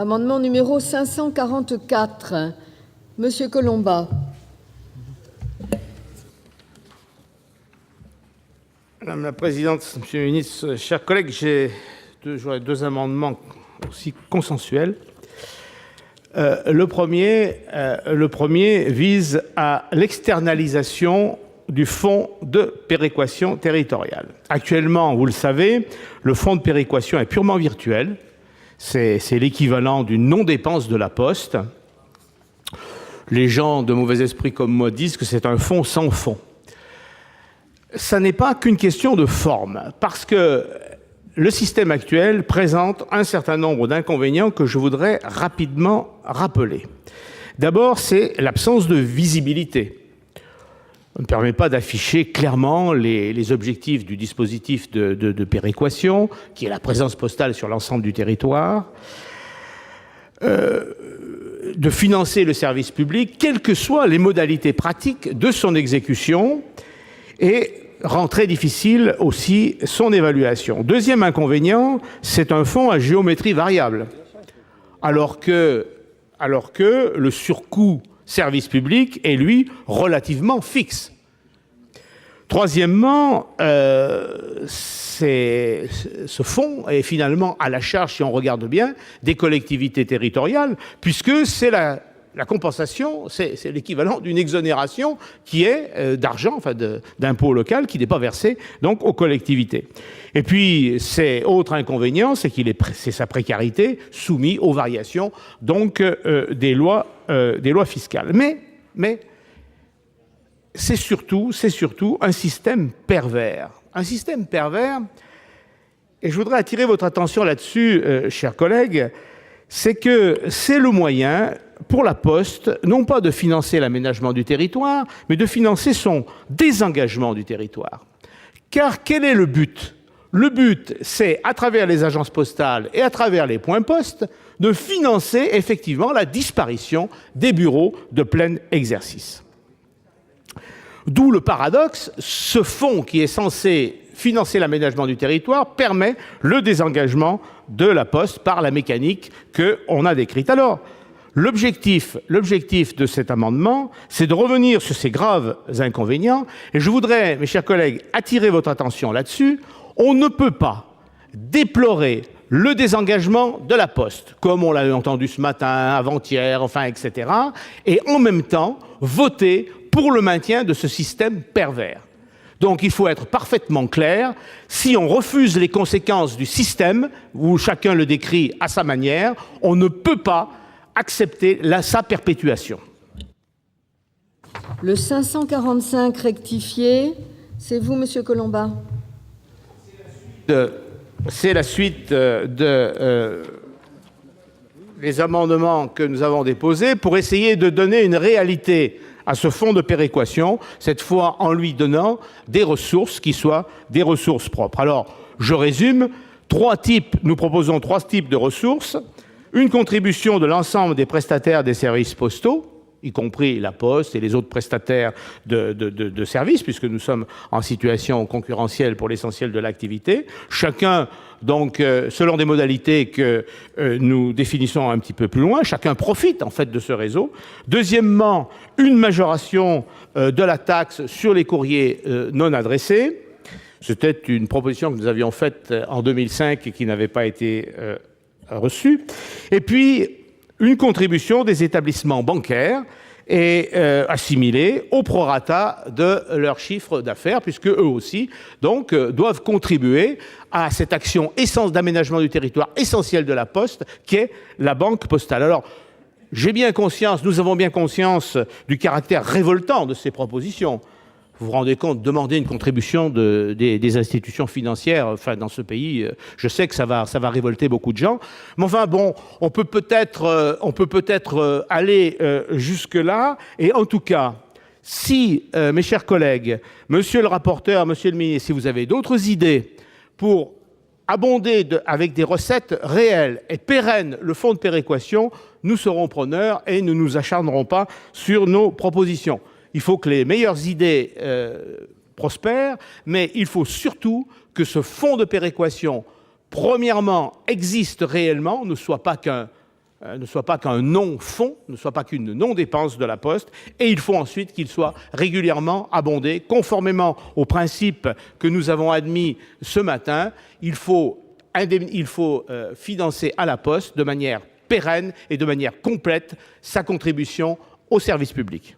Amendement numéro 544. Monsieur Collombat. Madame la présidente, monsieur le ministre, chers collègues, j'aurais deux amendements aussi consensuels. Le premier vise à l'externalisation du fonds de péréquation territoriale. Actuellement, vous le savez, le fonds de péréquation est purement virtuel. C'est l'équivalent d'une non-dépense de la Poste. Les gens de mauvais esprit comme moi disent que c'est un fonds sans fond. Ça n'est pas qu'une question de forme, parce que le système actuel présente un certain nombre d'inconvénients que je voudrais rapidement rappeler. D'abord, c'est l'absence de visibilité. On ne permet pas d'afficher clairement les objectifs du dispositif de péréquation, qui est la présence postale sur l'ensemble du territoire, de financer le service public, quelles que soient les modalités pratiques de son exécution, et rend très difficile aussi son évaluation. Deuxième inconvénient, c'est un fonds à géométrie variable, alors que le surcoût service public est, lui, relativement fixe. Troisièmement, ce fonds est finalement à la charge, si on regarde bien, des collectivités territoriales, puisque c'est la compensation, c'est l'équivalent d'une exonération qui est d'argent, enfin d'impôt local, qui n'est pas versé donc aux collectivités. Et puis, autre inconvénient, c'est sa précarité soumise aux variations donc des lois fiscales. Mais c'est surtout un système pervers. Un système pervers, et je voudrais attirer votre attention là-dessus, chers collègues, c'est que c'est le moyen pour la Poste, non pas de financer l'aménagement du territoire, mais de financer son désengagement du territoire. Car quel est le but ? Le but, c'est, à travers les agences postales et à travers les points postes, de financer effectivement la disparition des bureaux de plein exercice. D'où le paradoxe, ce fonds qui est censé financer l'aménagement du territoire permet le désengagement de la Poste par la mécanique qu'on a décrite. Alors, l'objectif de cet amendement, c'est de revenir sur ces graves inconvénients. Et je voudrais, mes chers collègues, attirer votre attention là-dessus. On ne peut pas déplorer le désengagement de la Poste, comme on l'a entendu ce matin, avant-hier, enfin, etc., et en même temps voter pour le maintien de ce système pervers. Donc il faut être parfaitement clair, si on refuse les conséquences du système, où chacun le décrit à sa manière, on ne peut pas accepter sa perpétuation. Le 545 rectifié, c'est vous, Monsieur Collombat. C'est la suite des amendements que nous avons déposés pour essayer de donner une réalité à ce fonds de péréquation, cette fois en lui donnant des ressources qui soient des ressources propres. Alors, je résume, nous proposons trois types de ressources. Une contribution de l'ensemble des prestataires des services postaux, y compris la Poste et les autres prestataires de services, puisque nous sommes en situation concurrentielle pour l'essentiel de l'activité. Chacun, donc, selon des modalités que nous définissons un petit peu plus loin, chacun profite en fait de ce réseau. Deuxièmement, une majoration de la taxe sur les courriers non adressés. C'était une proposition que nous avions faite en 2005 et qui n'avait pas été reçue. Et puis, une contribution des établissements bancaires et assimilée au prorata de leur chiffre d'affaires, puisque eux aussi donc, doivent contribuer à cette action d'aménagement du territoire essentielle de la Poste, qui est la banque postale. Alors, nous avons bien conscience du caractère révoltant de ces propositions. Vous vous rendez compte, demander une contribution des institutions financières, enfin dans ce pays, je sais que ça va révolter beaucoup de gens. Mais enfin bon, on peut peut-être aller jusque-là. Et en tout cas, si, mes chers collègues, monsieur le rapporteur, monsieur le ministre, si vous avez d'autres idées pour abonder avec des recettes réelles et pérennes le fonds de péréquation, nous serons preneurs et nous ne nous acharnerons pas sur nos propositions. Il faut que les meilleures idées prospèrent, mais il faut surtout que ce fonds de péréquation, premièrement, existe réellement, ne soit pas qu'un ne soit pas qu'un non-fonds, ne soit pas qu'une non-dépense de la Poste, et il faut ensuite qu'il soit régulièrement abondé, conformément aux principes que nous avons admis ce matin. Il faut financer à la Poste de manière pérenne et de manière complète sa contribution au service public.